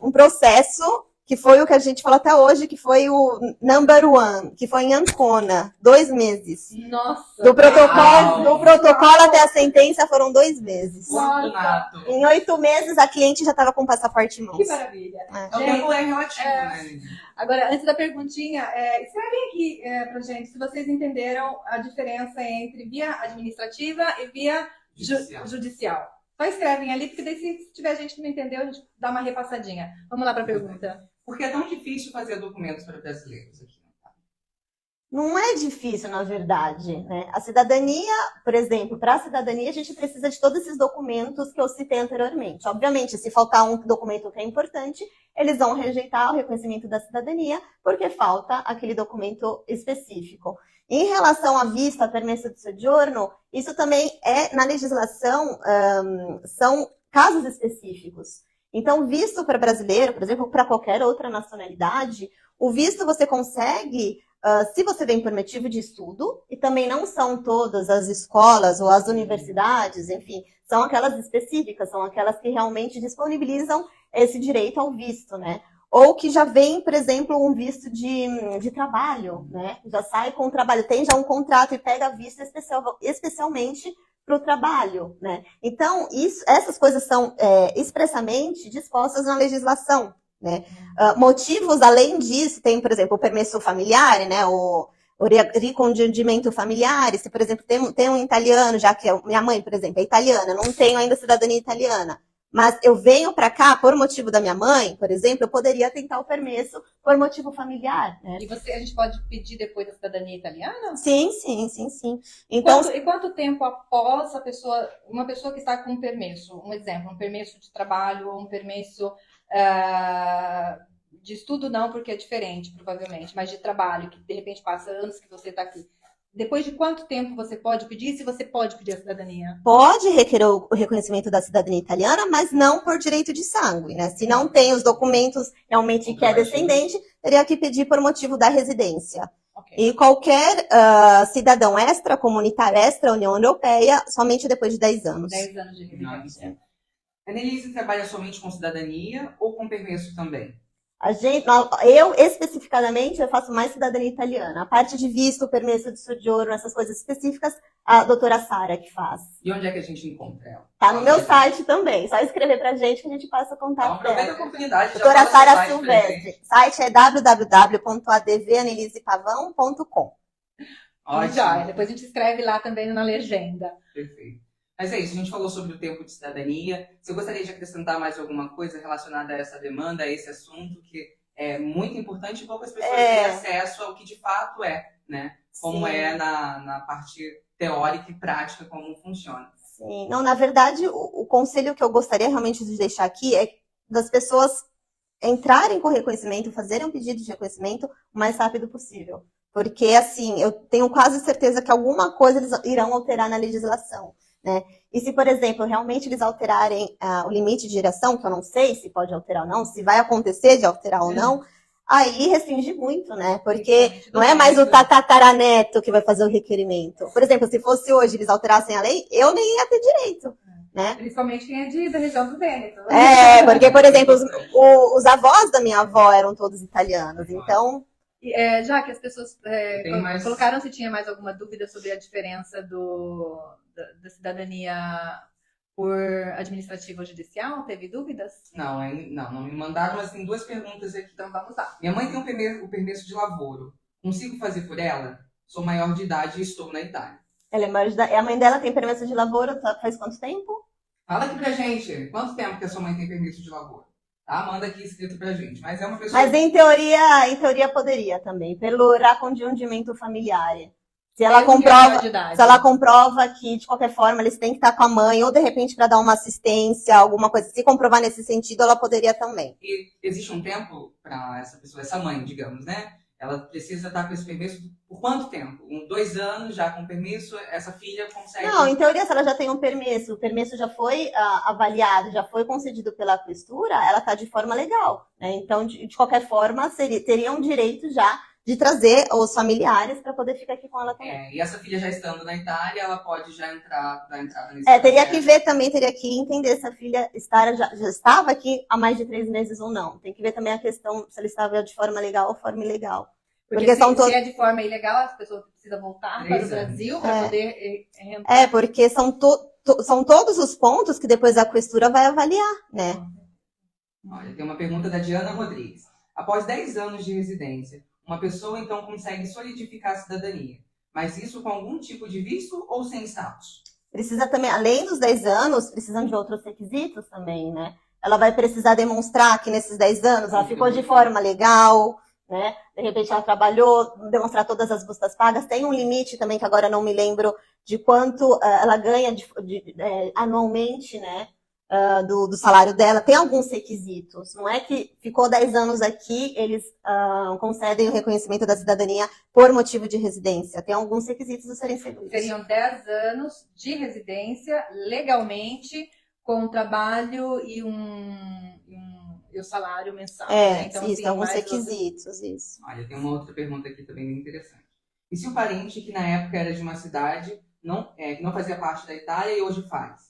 um processo, que foi o que a gente fala até hoje, que foi o number one, que foi em Ancona, 2 meses. Nossa! Do protocolo até a sentença foram 2 meses. Nossa. Em 8 meses, a cliente já estava com o passaporte em mãos. Que maravilha. O tempo é relativo, né? Agora, antes da perguntinha, escrevem aqui pra gente se vocês entenderam a diferença entre via administrativa e via judicial. Só escrevem ali, porque daí se tiver gente que não entendeu, a gente dá uma repassadinha. Vamos lá para a pergunta. Por que é tão difícil fazer documentos para brasileiros aqui? Não é difícil, na verdade, né? A cidadania, por exemplo, para a cidadania a gente precisa de todos esses documentos que eu citei anteriormente. Obviamente, se faltar um documento que é importante, eles vão rejeitar o reconhecimento da cidadania porque falta aquele documento específico. Em relação à vista, a permesso de soggiorno, isso também na legislação, são casos específicos. Então, visto para brasileiro, por exemplo, para qualquer outra nacionalidade, o visto você consegue, se você vem por motivo de estudo, e também não são todas as escolas ou as universidades, enfim, são aquelas específicas, são aquelas que realmente disponibilizam esse direito ao visto, né? Ou que já vem, por exemplo, um visto de trabalho, né? Já sai com o trabalho, tem já um contrato e pega visto especialmente para o trabalho, né? Então, essas coisas são expressamente dispostas na legislação, né? Motivos, além disso, tem, por exemplo, o permesso familiar, né? O ricongiungimento familiar. Se, por exemplo, tem um italiano, já que minha mãe, por exemplo, é italiana, não tenho ainda cidadania italiana. Mas eu venho para cá por motivo da minha mãe, por exemplo, eu poderia tentar o permesso por motivo familiar, né? E a gente pode pedir depois a cidadania italiana? Sim. Então, Quanto tempo após uma pessoa que está com um permesso, um exemplo, um permesso de trabalho ou um permesso de estudo não, porque é diferente, provavelmente, mas de trabalho, que de repente passa anos que você está aqui. Depois de quanto tempo você pode pedir, se você pode pedir a cidadania? pode requerer o reconhecimento da cidadania italiana, mas não por direito de sangue, né? Se não tem os documentos realmente que é descendente, teria que pedir por motivo da residência. Okay. E qualquer cidadão extracomunitário, extra-União Europeia, somente depois de 10 anos. 10 anos de residência. A Annelise trabalha somente com cidadania ou com permesso também? Eu, especificadamente, eu faço mais cidadania italiana. A parte de visto, permesso de soggiorno, essas coisas específicas, a doutora Sara que faz. E onde é que a gente encontra ela? Tá no meu site também. Só escrever pra gente que a gente passa o contato Então, aproveita a dela. oportunidade. Doutora Sara Silvestre. O site é www.advanelisepavão.com. Ótimo. Já, depois a gente escreve lá também na legenda. Perfeito. Mas é isso, a gente falou sobre o tempo de cidadania. Você gostaria de acrescentar mais alguma coisa relacionada a essa demanda, a esse assunto, que é muito importante e poucas pessoas têm acesso ao que de fato é, né? Como Sim. é na parte teórica e prática, como funciona. Sim. Não, na verdade, o conselho que eu gostaria realmente de deixar aqui é das pessoas entrarem com reconhecimento, fazerem um pedido de reconhecimento o mais rápido possível. Porque, assim, eu tenho quase certeza que alguma coisa eles irão alterar na legislação. Né? E se, por exemplo, realmente eles alterarem o limite de geração, que eu não sei se pode alterar ou não, se vai acontecer de alterar ou não, aí restringe muito, né? Porque não é mais o tataraneto que vai fazer o requerimento. Por exemplo, se fosse hoje eles alterassem a lei, eu nem ia ter direito. Né? Principalmente quem é da região do Vêneto. Porque, por exemplo, os avós da minha avó eram todos italianos, então... Já que as pessoas colocaram se tinha mais alguma dúvida sobre a diferença da cidadania por administrativa ou judicial, teve dúvidas? Não me mandaram, mas tem duas perguntas aqui. Então vamos lá. Minha mãe tem o permesso de lavoro. Consigo fazer por ela? Sou maior de idade e estou na Itália. Ela é maior de idade. A mãe dela tem permesso de lavoro faz quanto tempo? Fala aqui pra gente, quanto tempo que a sua mãe tem permesso de lavoro? Tá? Manda aqui escrito pra gente. Mas é uma pessoa... Mas em teoria poderia também, pelo racongiungimento familiar. Se ela comprova que, de qualquer forma, eles têm que estar com a mãe, ou de repente para dar uma assistência, alguma coisa. Se comprovar nesse sentido, ela poderia também. E existe um tempo para essa pessoa, essa mãe, digamos, né? Ela precisa estar com esse permesso por quanto tempo? 2 anos já com permesso, essa filha consegue... Não, em teoria, se ela já tem um permesso, o permesso já foi avaliado, já foi concedido pela questura, ela está de forma legal. Né? Então, de qualquer forma, teria um direito já de trazer os familiares para poder ficar aqui com ela também. E essa filha já estando na Itália, ela pode já dar entrada nesse teria que ver também, teria que entender se a filha já estava aqui há mais de 3 meses ou não. Tem que ver também a questão se ela estava de forma legal ou forma ilegal. Porque se é de forma ilegal, as pessoas precisam voltar para o Brasil para poder entrar. Porque são todos os pontos que depois a questura vai avaliar, né? Olha, tem uma pergunta da Diana Rodrigues. Após 10 anos de residência, uma pessoa, então, consegue solidificar a cidadania. Mas isso com algum tipo de visto ou sem status? Precisa também, além dos 10 anos, precisam de outros requisitos também, né? Ela vai precisar demonstrar que nesses 10 anos ela ficou de forma legal, né? De repente ela trabalhou, demonstrar todas as bustas pagas. Tem um limite também, que agora não me lembro de quanto ela ganha anualmente, né? Do salário dela, tem alguns requisitos. Não é que ficou 10 anos aqui, eles concedem o reconhecimento da cidadania por motivo de residência. Tem alguns requisitos a serem seguidos. Seriam 10 anos de residência legalmente, com trabalho e o salário mensal. Né? Então, isso, alguns requisitos, isso. Olha, tem uma outra pergunta aqui também bem interessante. E se o parente, que na época era de uma cidade, não fazia parte da Itália e hoje faz?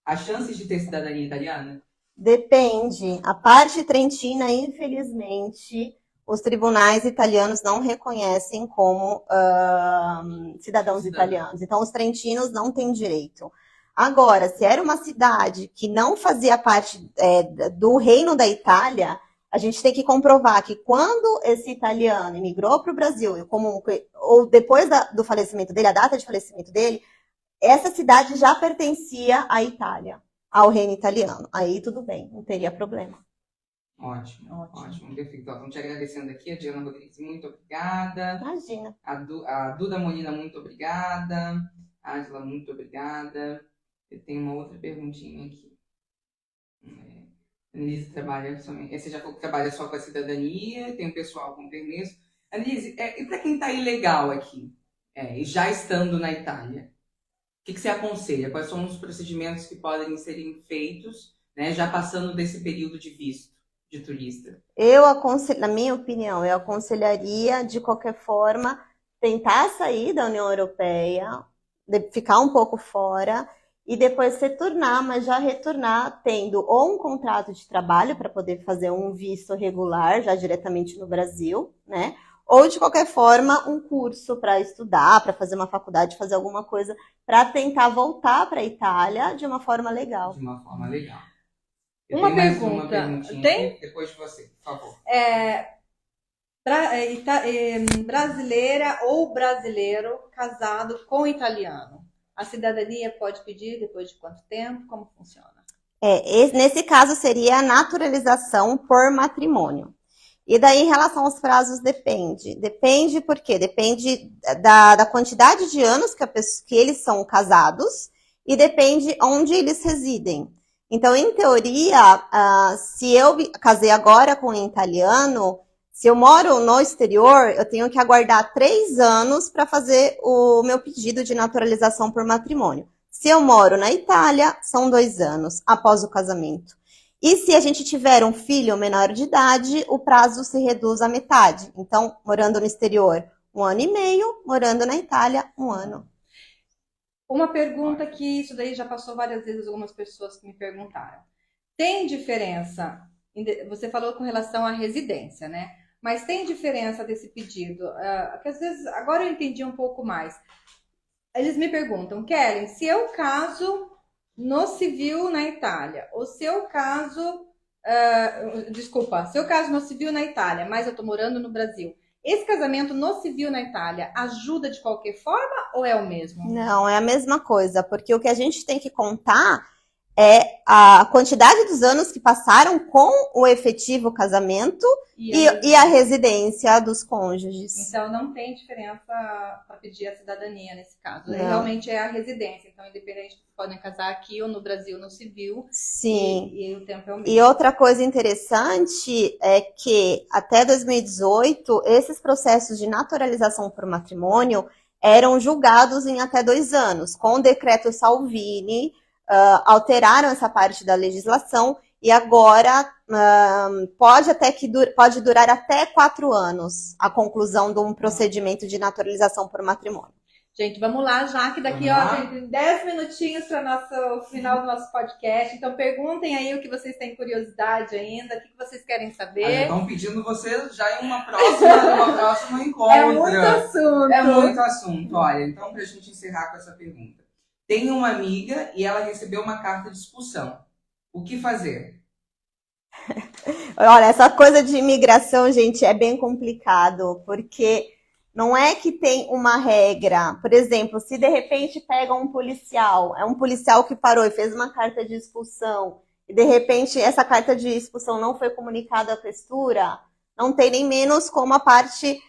As chances de ter cidadania italiana? Depende. A parte trentina, infelizmente, os tribunais italianos não reconhecem como cidadãos italianos. Então, os trentinos não têm direito. Agora, se era uma cidade que não fazia parte do reino da Itália, a gente tem que comprovar que quando esse italiano imigrou para o Brasil, ou depois do falecimento dele, a data de falecimento dele, essa cidade já pertencia à Itália. ao reino italiano. Aí tudo bem, não teria problema. Ótimo. Perfeito. Estamos te agradecendo aqui, a Diana Rodrigues, muito obrigada. Imagina. A Duda Molina, muito obrigada. A Ângela, muito obrigada. Eu tenho uma outra perguntinha aqui. Annelise trabalha somente. Você já falou que trabalha só com a cidadania, tem um pessoal com permesso. Annelise, e para quem está ilegal aqui, e já estando na Itália, o que você aconselha? Quais são os procedimentos que podem serem feitos, né, já passando desse período de visto de turista? Na minha opinião, eu aconselharia, de qualquer forma, tentar sair da União Europeia, ficar um pouco fora e depois retornar, mas já retornar tendo ou um contrato de trabalho para poder fazer um visto regular, já diretamente no Brasil, né? Ou, de qualquer forma, um curso para estudar, para fazer uma faculdade, fazer alguma coisa, para tentar voltar para a Itália de uma forma legal. De uma forma legal. Uma pergunta. Tem? Aqui, depois de você, por favor. Brasileira ou brasileiro casado com italiano, a cidadania pode pedir depois de quanto tempo? Como funciona? Nesse caso, seria a naturalização por matrimônio. E daí, em relação aos prazos, depende. Depende por quê? Depende da quantidade de anos que eles são casados e depende onde eles residem. Então, em teoria, se eu casei agora com um italiano, se eu moro no exterior, eu tenho que aguardar 3 anos para fazer o meu pedido de naturalização por matrimônio. Se eu moro na Itália, são 2 anos após o casamento. E se a gente tiver um filho menor de idade, o prazo se reduz à metade. Então, morando no exterior, 1 ano e meio, morando na Itália, 1 ano. Uma pergunta que isso daí já passou várias vezes, algumas pessoas que me perguntaram. Tem diferença, você falou com relação à residência, né? Mas tem diferença desse pedido? Que às vezes, agora eu entendi um pouco mais. Eles me perguntam, Kellen, se eu caso no civil na Itália, ou se eu caso... se eu caso no civil na Itália, mas eu estou morando no Brasil, esse casamento no civil na Itália ajuda de qualquer forma ou é o mesmo? Não, é a mesma coisa, porque o que a gente tem que contar é a quantidade dos anos que passaram com o efetivo casamento e a residência dos cônjuges. Então, não tem diferença para pedir a cidadania nesse caso. Não. Realmente é a residência. Então, independente, podem casar aqui ou no Brasil, no civil. Sim. E o tempo é o mesmo. E outra coisa interessante é que, até 2018, esses processos de naturalização por matrimônio eram julgados em até 2 anos. Com o decreto Salvini, alteraram essa parte da legislação e agora pode durar até 4 anos a conclusão de um procedimento de naturalização por matrimônio. Gente, vamos lá, já que daqui, tem 10 minutinhos para o final do nosso podcast. Então, perguntem aí o que vocês têm curiosidade ainda, o que vocês querem saber. Estão pedindo você já em uma próxima encontro. É muito assunto. É muito assunto. Olha, então, para a gente encerrar com essa pergunta. Tenho uma amiga e ela recebeu uma carta de expulsão. O que fazer? Olha, essa coisa de imigração, gente, é bem complicado, porque não é que tem uma regra. Por exemplo, se de repente pega um policial, é um policial que parou e fez uma carta de expulsão, e de repente essa carta de expulsão não foi comunicada à questura, não tem nem menos como a parte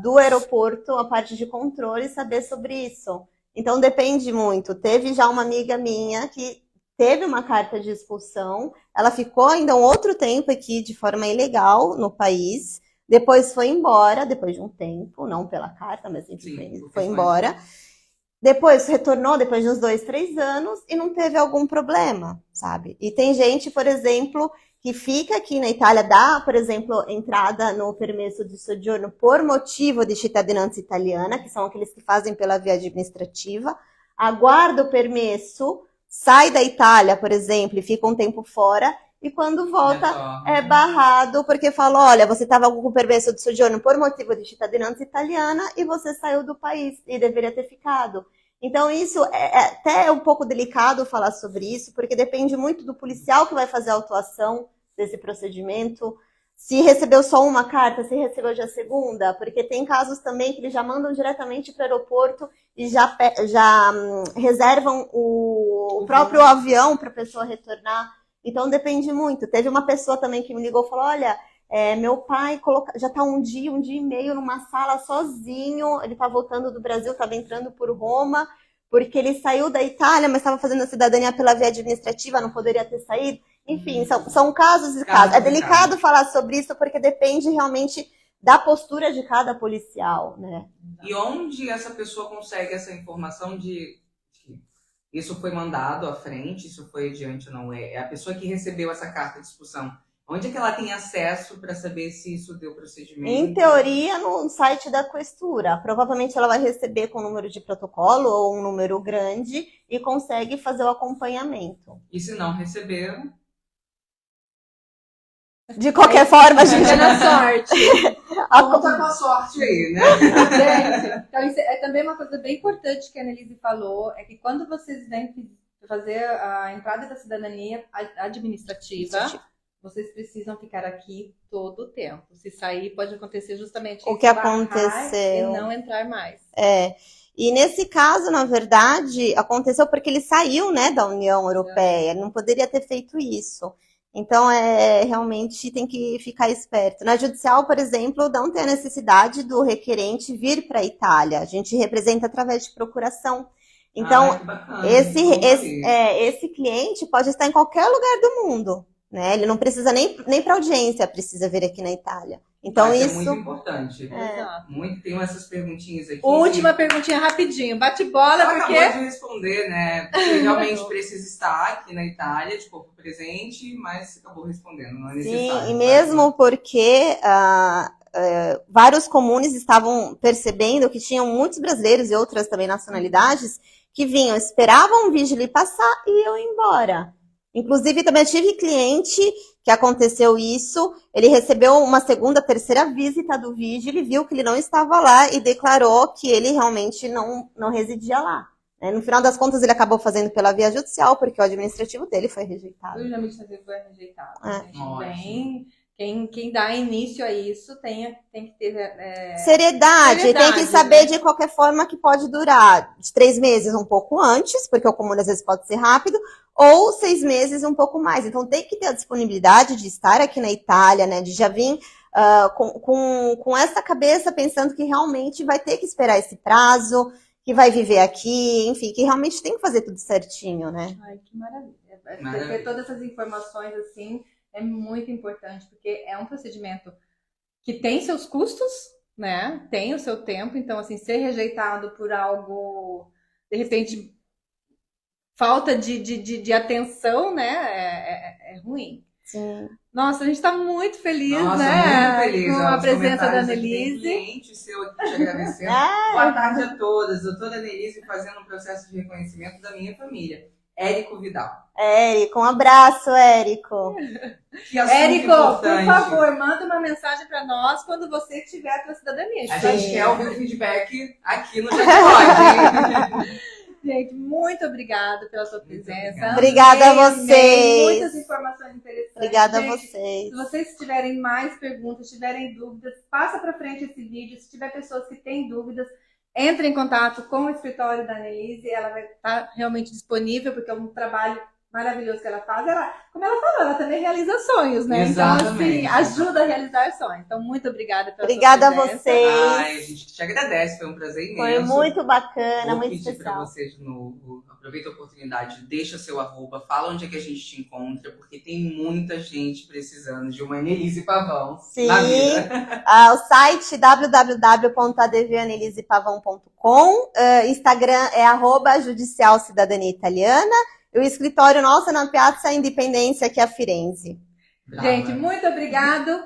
do aeroporto, a parte de controle, saber sobre isso. Então depende muito. Teve já uma amiga minha que teve uma carta de expulsão, ela ficou ainda um outro tempo aqui de forma ilegal no país, depois foi embora, depois de um tempo, não pela carta, mas enfim, foi embora. Depois retornou, depois de uns 2, 3 anos, e não teve algum problema, sabe? E tem gente, por exemplo, que fica aqui na Itália, dá, por exemplo, entrada no permesso de soggiorno por motivo de cittadinanza italiana, que são aqueles que fazem pela via administrativa, aguarda o permesso, sai da Itália, por exemplo, e fica um tempo fora, e quando volta é barrado, porque fala, olha, você estava com o permesso de soggiorno por motivo de cittadinanza italiana e você saiu do país e deveria ter ficado. Então isso até um pouco delicado falar sobre isso, porque depende muito do policial que vai fazer a autuação desse procedimento, se recebeu só uma carta, se recebeu já a segunda, porque tem casos também que eles já mandam diretamente para o aeroporto e já reservam o próprio avião para a pessoa retornar. Então depende muito. Teve uma pessoa também que me ligou e falou, olha, meu pai já está um dia e meio numa sala sozinho, ele está voltando do Brasil, estava entrando por Roma, porque ele saiu da Itália, mas estava fazendo a cidadania pela via administrativa, não poderia ter saído. Enfim, são casos e casos. É delicado falar sobre isso, porque depende realmente da postura de cada policial, né? E onde essa pessoa consegue essa informação de que isso foi mandado à frente, isso foi adiante ou não? É a pessoa que recebeu essa carta de expulsão. Onde é que ela tem acesso para saber se isso deu procedimento? Em teoria, no site da Questura. Provavelmente ela vai receber com um número de protocolo ou um número grande e consegue fazer o acompanhamento. E se não receber... De qualquer forma, a gente... Fica na sorte. Conta com a sorte aí, né? Gente, então isso é também uma coisa bem importante que a Annelise falou, é que quando vocês vêm fazer a entrada da cidadania administrativa, vocês precisam ficar aqui todo o tempo. Se sair, pode acontecer justamente o que aconteceu e não entrar mais. E nesse caso, na verdade, aconteceu porque ele saiu, né, da União Europeia. Ele não poderia ter feito isso. Então, realmente tem que ficar esperto. Na judicial, por exemplo, não tem a necessidade do requerente vir para a Itália. A gente representa através de procuração. Então, esse cliente pode estar em qualquer lugar do mundo, né? Ele não precisa nem para audiência, precisa vir aqui na Itália. Então, isso é muito importante. Tem essas perguntinhas aqui. Última perguntinha rapidinho. Bate bola, ela porque... acabou de responder, né? Porque realmente precisa estar aqui na Itália, de corpo presente, mas acabou respondendo, não é necessário. Sim, e mesmo porque vários comunes estavam percebendo que tinham muitos brasileiros e outras também nacionalidades que vinham, esperavam o vigília passar e iam embora. Inclusive, também tive cliente que aconteceu isso, ele recebeu uma segunda, terceira visita do vigília e viu que ele não estava lá e declarou que ele realmente não residia lá. No final das contas, ele acabou fazendo pela via judicial, porque o administrativo dele foi rejeitado. O administrativo foi rejeitado. Quem dá início a isso tem que ter... seriedade, tem que saber, né? De qualquer forma que pode durar de 3 meses um pouco antes, porque o comune às vezes pode ser rápido, ou 6 meses um pouco mais. Então tem que ter a disponibilidade de estar aqui na Itália, né? De já vir com essa cabeça pensando que realmente vai ter que esperar esse prazo, que vai viver aqui, enfim, que realmente tem que fazer tudo certinho, né? Ai, que maravilha. Ter todas essas informações assim é muito importante, porque é um procedimento que tem seus custos, né? Tem o seu tempo, então assim, ser rejeitado por algo, de repente, falta de atenção, né? É ruim. Sim. Nossa, a gente está muito feliz, né? Muito feliz, com a presença da Annelise. Tem cliente seu aqui te agradecendo. Boa tarde a todas. Doutora Annelise fazendo um processo de reconhecimento da minha família. Érico Vidal. Érico, um abraço, Érico. Érico, por favor, manda uma mensagem para nós quando você tiver a sua cidadania. A gente quer ouvir o feedback aqui no chat. Gente, muito obrigada pela sua presença. Obrigada a vocês. Muitas informações interessantes. Obrigada a vocês. Se vocês tiverem mais perguntas, tiverem dúvidas, passa para frente esse vídeo. Se tiver pessoas que têm dúvidas, entre em contato com o escritório da Annelise. Ela vai estar realmente disponível, porque é um trabalho maravilhoso que ela faz. Como ela falou, ela também realiza sonhos, né? Exatamente. Então, assim, ajuda a realizar sonhos. Então, muito obrigada pela Obrigada sua presença. a vocês. Ai, a gente te agradece, foi um prazer imenso. Foi muito bacana, Vou muito pedir especial. para você de novo, aproveita a oportunidade, deixa seu @, fala onde é que a gente te encontra, porque tem muita gente precisando de uma Annelise Pavão. Sim, na vida. O site www.advanelize.pavão.com, Instagram é @judicial cidadania italiana. E o escritório nosso é na Piazza Independência, aqui a Firenze. Brava. Gente, muito obrigado.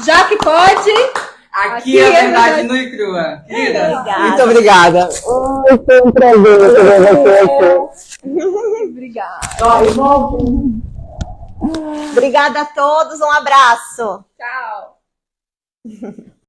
Já que pode... Aqui é a verdade nua e crua. Querida, Obrigada. Muito obrigada. Foi um prazer receber você aqui. Obrigada. Obrigada a todos, um abraço. Tchau.